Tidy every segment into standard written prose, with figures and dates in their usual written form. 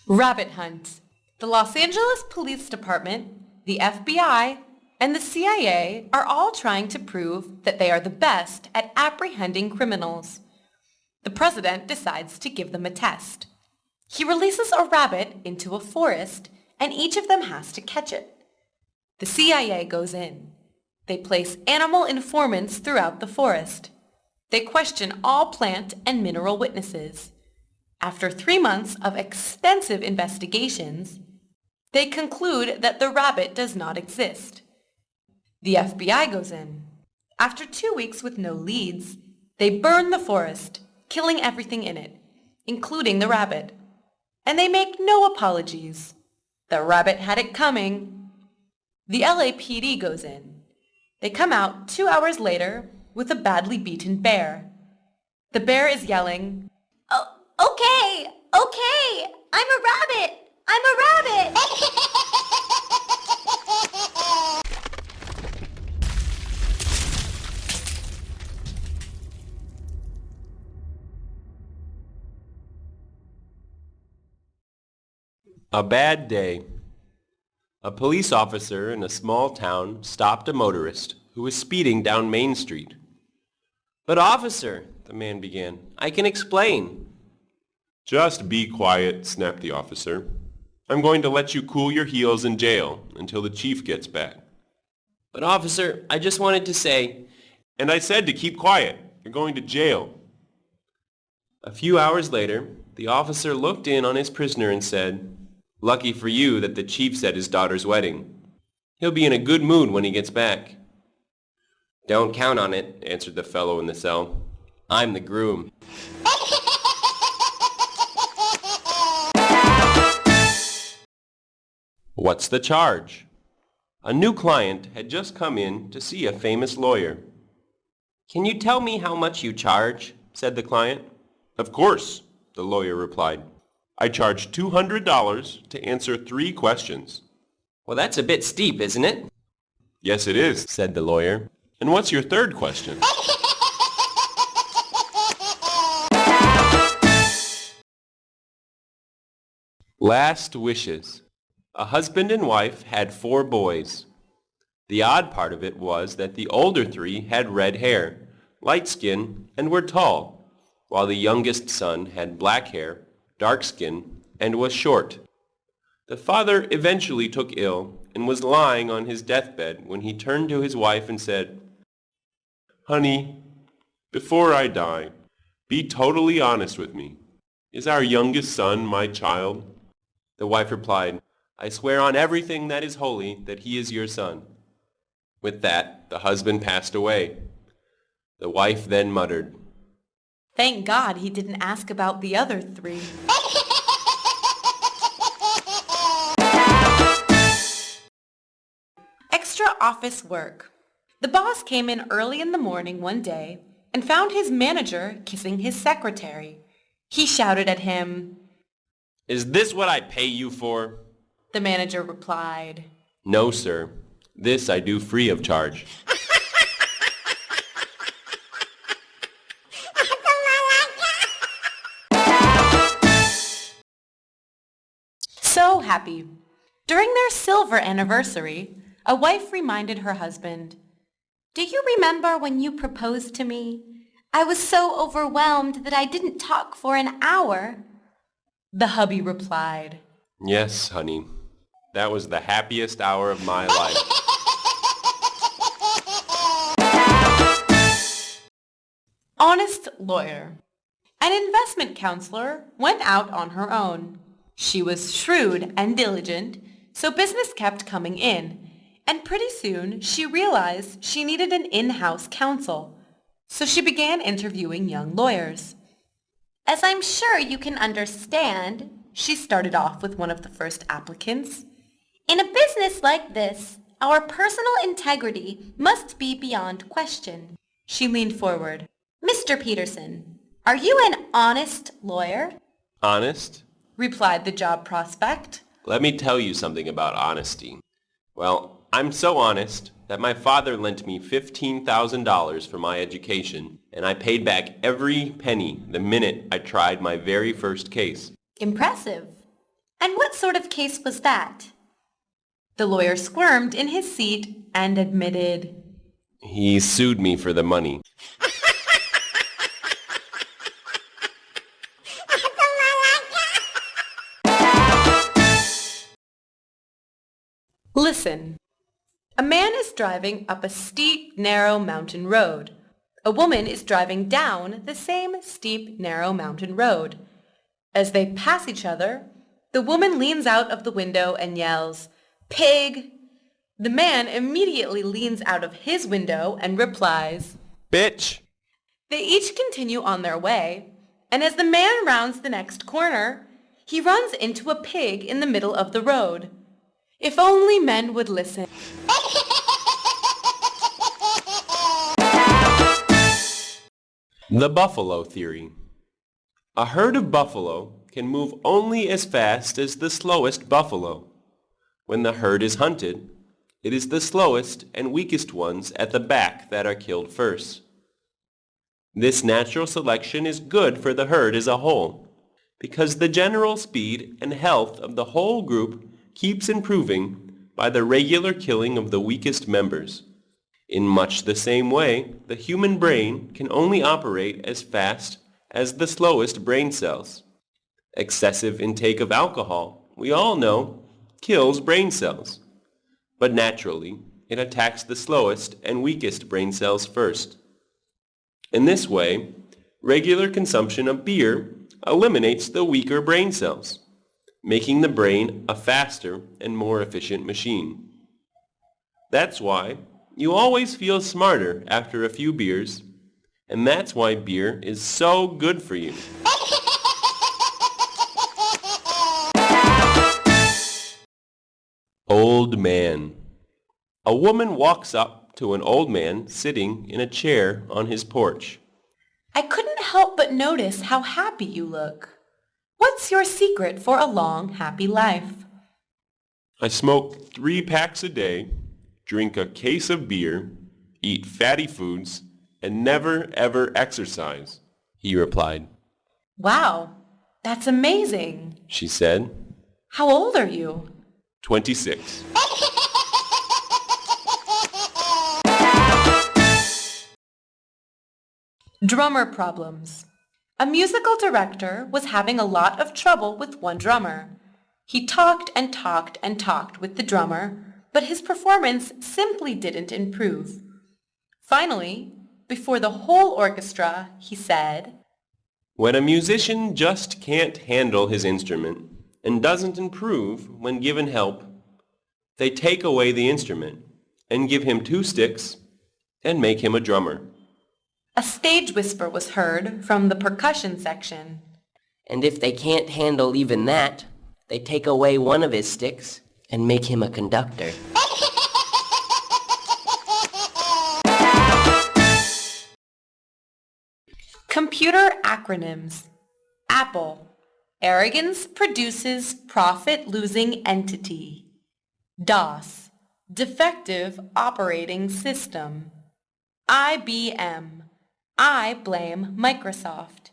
Rabbit hunt. The Los Angeles Police Department, the FBI, and the CIA are all trying to prove that they are the best at apprehending criminals. The president decides to give them a test. He releases a rabbit into a forest, and each of them has to catch it. The CIA goes in. They place animal informants throughout the forest. They question all plant and mineral witnesses. After 3 months of extensive investigations, they conclude that the rabbit does not exist. The FBI goes in. After 2 weeks with no leads, they burn the forest, killing everything in it, including the rabbit. And they make no apologies. The rabbit had it coming. The LAPD goes in. They come out 2 hours later with a badly beaten bear. The bear is yelling, Okay, I'm a rabbit. A bad day. A police officer in a small town stopped a motorist who was speeding down Main Street. "But officer," the man began, "I can explain." "Just be quiet," snapped the officer. "I'm going to let you cool your heels in jail until the chief gets back." "But officer, I just wanted to say..." "And I said to keep quiet. You're going to jail." A few hours later, the officer looked in on his prisoner and said, "Lucky for you that the chief's at his daughter's wedding. He'll be in a good mood when he gets back." "Don't count on it," answered the fellow in the cell. "I'm the groom." What's the charge? A new client had just come in to see a famous lawyer. "Can you tell me how much you charge?" said the client. "Of course," the lawyer replied. "I charge $200 to answer 3 questions. "Well, that's a bit steep, isn't it?" "Yes, it is," said the lawyer. "And what's your 3rd question?" Last wishes. A husband and wife had 4 boys. The odd part of it was that the older 3 had red hair, light skin, and were tall, while the youngest son had black hair, dark skin, and was short. The father eventually took ill and was lying on his deathbed when he turned to his wife and said, "Honey, before I die, be totally honest with me. Is our youngest son my child?" The wife replied, "I swear on everything that is holy that he is your son." With that, the husband passed away. The wife then muttered, "Thank God he didn't ask about the other 3. Extra office work. The boss came in early in the morning one day and found his manager kissing his secretary. He shouted at him. "Is this what I pay you for?" The manager replied, "No, sir. This I do free of charge." So happy. During their silver anniversary, a wife reminded her husband, Do you remember when you proposed to me? I was so overwhelmed that I didn't talk for an hour. The hubby replied, "Yes, honey. That was the happiest hour of my life." Honest lawyer. An investment counselor went out on her own. She was shrewd and diligent, so business kept coming in, and pretty soon she realized she needed an in-house counsel. So she began interviewing young lawyers. As I'm sure you can understand, She started off with one of the first applicants. in a business like this, our personal integrity must be beyond question. She leaned forward. Mr. Peterson, are you an honest lawyer? "Honest?" Replied the job prospect. Let me tell you something about honesty. Well, I'm so honest that my father lent me $15,000 for my education, and I paid back every penny the minute I tried my very first case. Impressive. And what sort of case was that? The lawyer squirmed in his seat and admitted, He sued me for the money. Listen. A man is driving up a steep, narrow mountain road. A woman is driving down the same steep, narrow mountain road. As they pass each other, the woman leans out of the window and yells, "Pig!" The man immediately leans out of his window and replies, Bitch! They each continue on their way, and as the man rounds the next corner, he runs into a pig in the middle of the road. If only men would listen. The buffalo theory. A herd of buffalo can move only as fast as the slowest buffalo. When the herd is hunted, it is the slowest and weakest ones at the back that are killed first. This natural selection is good for the herd as a whole, because the general speed and health of the whole group keeps improving by the regular killing of the weakest members. In much the same way, the human brain can only operate as fast as the slowest brain cells. Excessive intake of alcohol, we all know, kills brain cells. But naturally, it attacks the slowest and weakest brain cells first. In this way, regular consumption of beer eliminates the weaker brain cells, making the brain a faster and more efficient machine. That's why you always feel smarter after a few beers, and that's why beer is so good for you. Old man. A woman walks up to an old man sitting in a chair on his porch. I couldn't help but notice how happy you look. What's your secret for a long, happy life? I smoke 3 packs a day, drink a case of beer, eat fatty foods, and never ever exercise, he replied. Wow, that's amazing, She said. How old are you? 26. Drummer problems. A musical director was having a lot of trouble with one drummer. He talked and talked and talked with the drummer, but his performance simply didn't improve. Finally, before the whole orchestra, he said, When a musician just can't handle his instrument and doesn't improve when given help, they take away the instrument and give him 2 sticks and make him a drummer. A stage whisper was heard from the percussion section. And if they can't handle even that, they take away one of his sticks and make him a conductor. Computer acronyms. Apple. Arrogance produces profit-losing entity. DOS. Defective operating system. IBM. I blame Microsoft.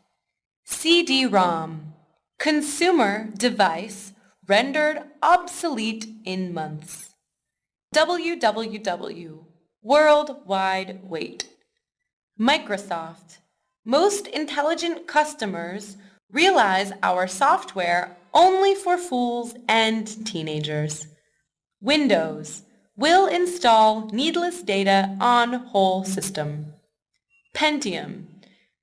CD-ROM. Consumer device rendered obsolete in months. WWW. World Wide Wait. Microsoft. Most intelligent customers realize our software only for fools and teenagers. Windows. Will install needless data on whole system. Pentium.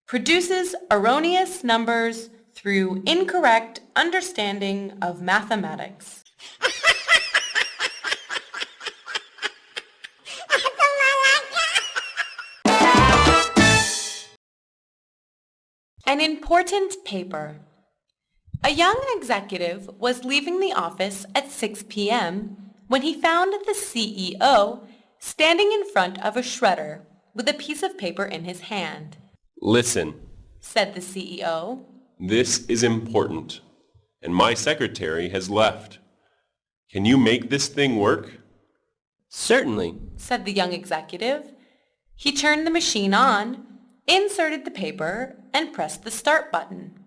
Produces erroneous numbers through incorrect understanding of mathematics. An important paper. A young executive was leaving the office at 6 p.m. when he found the CEO standing in front of a shredder with a piece of paper in his hand. Listen, Said the CEO. This is important, and my secretary has left. Can you make this thing work? Certainly. Said the young executive. He turned the machine on, inserted the paper, and pressed the start button.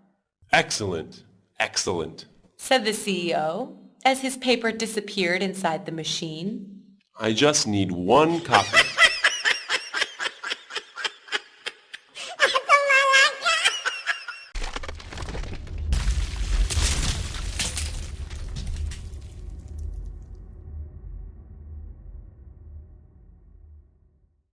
Excellent, excellent, said the CEO as his paper disappeared inside the machine. I just need one copy.